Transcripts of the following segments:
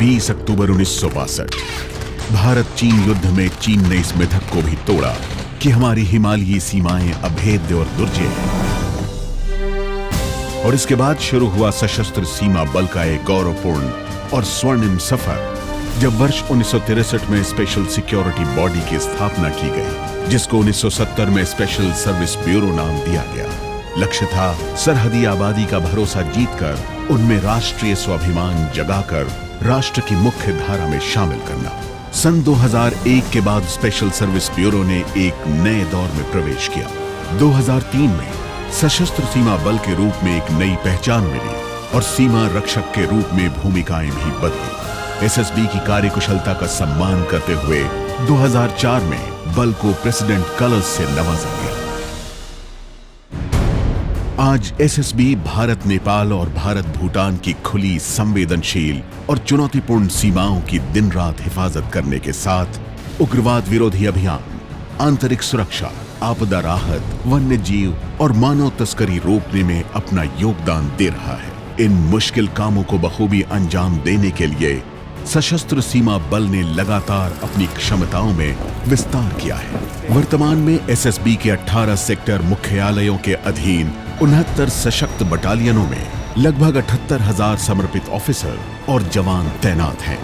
20 अक्टूबर 1962 भारत चीन युद्ध में चीन ने इस मिथक को भी तोड़ा कि हमारी हिमालयी सीमाएं अभेद्य और दुर्जय हैं। और इसके बाद शुरू हुआ सशस्त्र सीमा बल का एक गौरवपूर्ण और स्वर्णिम सफर, जब वर्ष 1963 में स्पेशल सिक्योरिटी बॉडी की स्थापना की गई, जिसको 1970 में स्पेशल सर्विस ब्यूरो नाम दिया गया। लक्ष्य था सरहदी आबादी का भरोसा जीतकर उनमें राष्ट्रीय स्वाभिमान जगाकर राष्ट्र की मुख्य धारा में शामिल करना। सन 2001 के बाद स्पेशल सर्विस ब्यूरो ने एक नए दौर में प्रवेश किया। 2003 में सशस्त्र सीमा बल के रूप में एक नई पहचान मिली और सीमा रक्षक के रूप में भूमिकाएं भी बदली। एसएसबी की कार्यकुशलता का सम्मान करते हुए 2004 में बल को प्रेसिडेंट कलर्स से नवाजा गया। आज एसएसबी भारत नेपाल और भारत भूटान की खुली, संवेदनशील और चुनौतीपूर्ण सीमाओं की दिन रात हिफाजत करने के साथ उग्रवाद विरोधी अभियान, आंतरिक सुरक्षा, आपदा राहत, वन्य जीव और मानव तस्करी रोकने में अपना योगदान दे रहा है। इन मुश्किल कामों को बखूबी अंजाम देने के लिए सशस्त्र सीमा बल ने लगातार अपनी क्षमताओं में विस्तार किया है। वर्तमान में एसएसबी के 18 सेक्टर मुख्यालयों के अधीन 69 सशक्त बटालियनों में लगभग 78,000 समर्पित ऑफिसर और जवान तैनात हैं,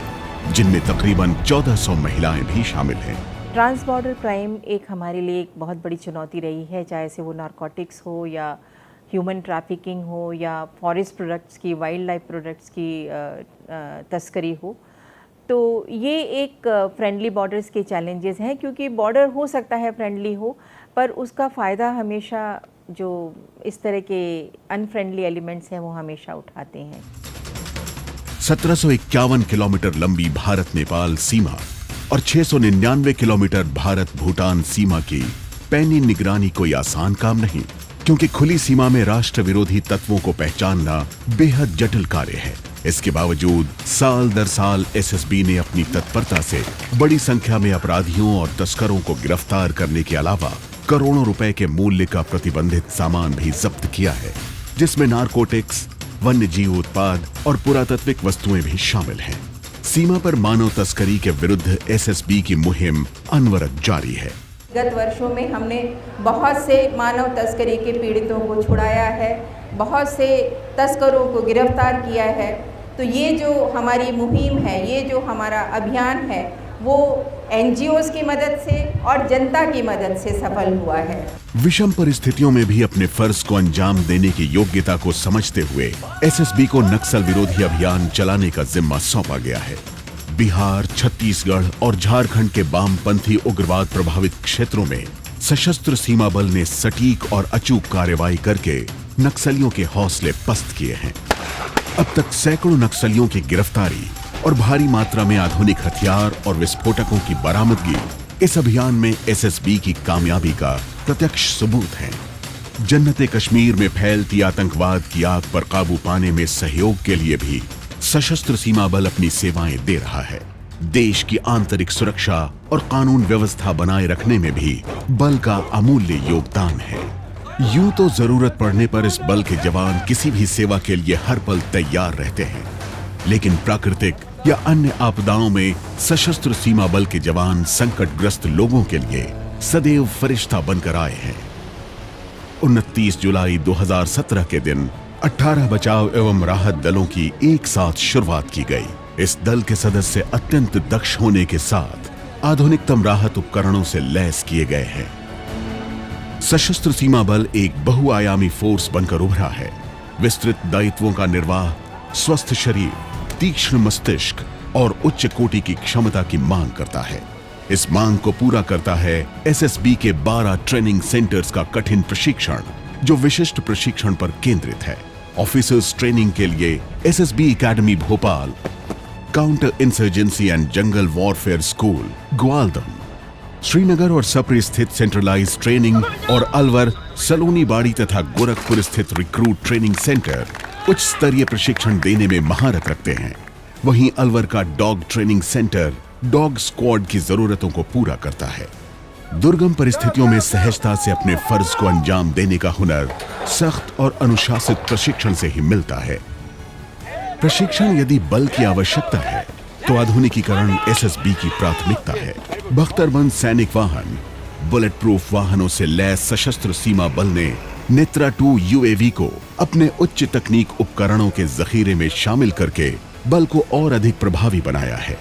जिनमें तकरीबन 1400 महिलाएं भी शामिल हैं। ट्रांस बॉर्डर क्राइम एक हमारे लिए एक बहुत बड़ी चुनौती रही है, चाहे से वो नारकोटिक्स हो या ह्यूमन ट्रैफिकिंग हो या फॉरेस्ट प्रोडक्ट्स की, वाइल्ड लाइफ प्रोडक्ट्स की तस्करी हो। तो ये एक फ्रेंडली बॉर्डर्स के चैलेंजेस हैं, क्योंकि बॉर्डर हो सकता है फ्रेंडली हो, पर उसका फ़ायदा हमेशा जो इस तरह के अनफ्रेंडली एलिमेंट्स हैं वो हमेशा उठाते हैं। 1751 किलोमीटर लंबी भारत नेपाल सीमा और 699 किलोमीटर भारत भूटान सीमा की पैनी निगरानी कोई आसान काम नहीं, क्योंकि खुली सीमा में राष्ट्र विरोधी तत्वों को पहचानना बेहद जटिल कार्य है। इसके बावजूद साल दर साल एसएसबी ने अपनी तत्परता से बड़ी संख्या में अपराधियों और तस्करों को गिरफ्तार करने के अलावा करोड़ों रुपए के मूल्य का प्रतिबंधित सामान भी जब्त किया है, जिसमें नारकोटिक्स, वन्य जीव उत्पाद और पुरातात्विक वस्तुएं भी शामिल हैं। सीमा पर मानव तस्करी के विरुद्ध एसएसबी की मुहिम अनवरत जारी है। गत वर्षों में हमने बहुत से मानव तस्करी के पीड़ितों को छुड़ाया है, बहुत से तस्करों को गिरफ्तार किया है। तो ये जो हमारी मुहिम है, ये जो हमारा अभियान है, वो एनजीओज की मदद से और जनता की मदद से सफल हुआ है। विषम परिस्थितियों में भी अपने फर्ज को अंजाम देने की योग्यता को समझते हुए एसएसबी को नक्सल विरोधी अभियान चलाने का जिम्मा सौंपा गया है। बिहार, छत्तीसगढ़ और झारखंड के वामपंथी उग्रवाद प्रभावित क्षेत्रों में सशस्त्र सीमा बल ने सटीक और अचूक कार्रवाई करके नक्सलियों के हौसले पस्त किए हैं। अब तक सैकड़ों नक्सलियों की गिरफ्तारी और भारी मात्रा में आधुनिक हथियार और विस्फोटकों की बरामदगी इस अभियान में एसएसबी की कामयाबी का प्रत्यक्ष सबूत है। जन्नते कश्मीर में फैलती आतंकवाद की आग पर काबू पाने में सहयोग के लिए भी सशस्त्र सीमा बल अपनी सेवाएं दे रहा है। देश की आंतरिक सुरक्षा और कानून व्यवस्था बनाए रखने में भी बल का अमूल्य योगदान है। यूं तो जरूरत पड़ने पर इस बल के जवान किसी भी सेवा के लिए हर पल तैयार रहते हैं, लेकिन प्राकृतिक या अन्य आपदाओं में सशस्त्र सीमा बल के जवान संकटग्रस्त लोगों के लिए सदैव फरिश्ता बनकर आए हैं। 29 जुलाई 2017 के दिन 18 बचाव एवं राहत दलों की एक साथ शुरुआत की गई। इस दल के सदस्य अत्यंत दक्ष होने के साथ आधुनिकतम राहत उपकरणों से लैस किए गए हैं। सशस्त्र सीमा बल एक बहुआयामी फोर्स बनकर उभरा है। विस्तृत दायित्वों का निर्वाह, स्वस्थ शरीर, तीक्ष्ण मस्तिष्क और उच्च कोटि की क्षमता की मांग करता है। इस मांग को पूरा करता है एसएसबी के 12 ट्रेनिंग सेंटर्स का कठिन प्रशिक्षण, जो विशिष्ट प्रशिक्षण पर केंद्रित है। ऑफिसर्स ट्रेनिंग के लिए SSB academy Bhopal, counter insurgency and jungle warfare school Gwaldam, Srinagar और सप्री स्थित सेंट्रलाइज ट्रेनिंग और अलवर, सलोनी बाड़ी तथा गोरखपुर स्थित रिक्रूट ट्रेनिंग सेंटर उच्च स्तरीय प्रशिक्षण देने में महारत रखते हैं। वहीं अलवर का dog training centre dog squad की जरूरतों को पूरा करता है। दुर्गम परिस्थितियों में सहजता से अपने फर्ज को अंजाम देने का हुनर सख्त और अनुशासित प्रशिक्षण से ही मिलता है। प्रशिक्षण यदि बल की आवश्यकता है तो आधुनिकीकरण एसएसबी की प्राथमिकता है। बख्तरबंद सैनिक वाहन, बुलेट प्रूफ वाहनों से लैस सशस्त्र सीमा बल ने नेत्रा 2 यूएवी को अपने उच्च तकनीक उपकरणों के जखीरे में शामिल करके बल को और अधिक प्रभावी बनाया है।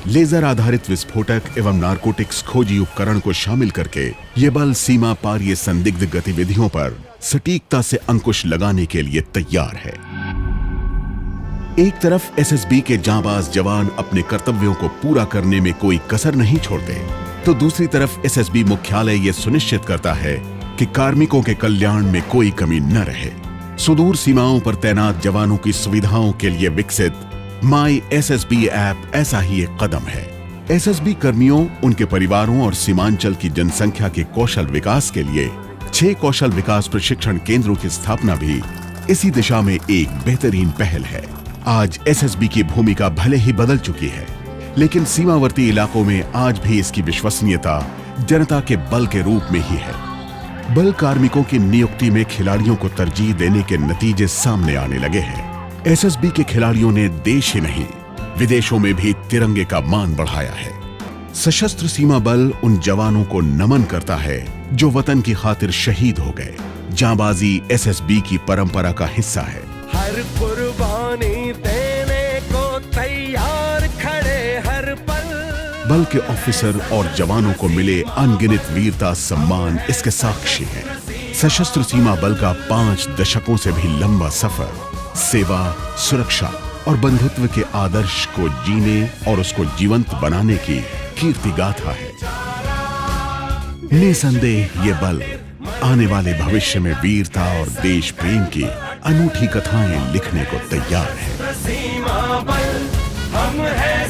लेजर आधारित विस्फोटक एवं नारकोटिक्स खोजी उपकरण को शामिल करके ये बल सीमा पार ये संदिग्ध गतिविधियों पर सटीकता से अंकुश लगाने के लिए तैयार है। एक तरफ एसएसबी के जांबाज जवान अपने कर्तव्यों को पूरा करने में कोई कसर नहीं छोड़ते, तो दूसरी तरफ एसएसबी मुख्यालय ये सुनिश्चित करता है कि कार्मिकों के कल्याण में कोई कमी न रहे। सुदूर सीमाओं पर तैनात जवानों की सुविधाओं के लिए विकसित माई एसएसबी ऐप ऐसा ही एक कदम है। एसएसबी कर्मियों, उनके परिवारों और सीमांचल की जनसंख्या के कौशल विकास के लिए 6 कौशल विकास प्रशिक्षण केंद्रों की स्थापना भी इसी दिशा में एक बेहतरीन पहल है। आज एसएसबी की भूमिका भले ही बदल चुकी है, लेकिन सीमावर्ती इलाकों में आज भी इसकी विश्वसनीयता जनता के बल के रूप में ही है। बल कार्मिकों की नियुक्ति में खिलाड़ियों को तरजीह देने के नतीजे सामने आने लगे हैं। एसएसबी के खिलाड़ियों ने देश ही नहीं, विदेशों में भी तिरंगे का मान बढ़ाया है। सशस्त्र सीमा बल उन जवानों को नमन करता है जो वतन की खातिर शहीद हो गए। जांबाजी एसएसबी की परंपरा का हिस्सा है। हर कुर्बानी देने को तैयार खड़े हर पल। बल के ऑफिसर और जवानों को मिले अनगिनत वीरता सम्मान इसके साक्षी हैं। सशस्त्र सीमा बल का 5 दशकों से भी लंबा सफर सेवा, सुरक्षा और बंधुत्व के आदर्श को जीने और उसको जीवंत बनाने की कीर्ति गाथा है। निसंदेह ये बल आने वाले भविष्य में वीरता और देश प्रेम की अनूठी कथाएं लिखने को तैयार है। सीमा बल हम हैं।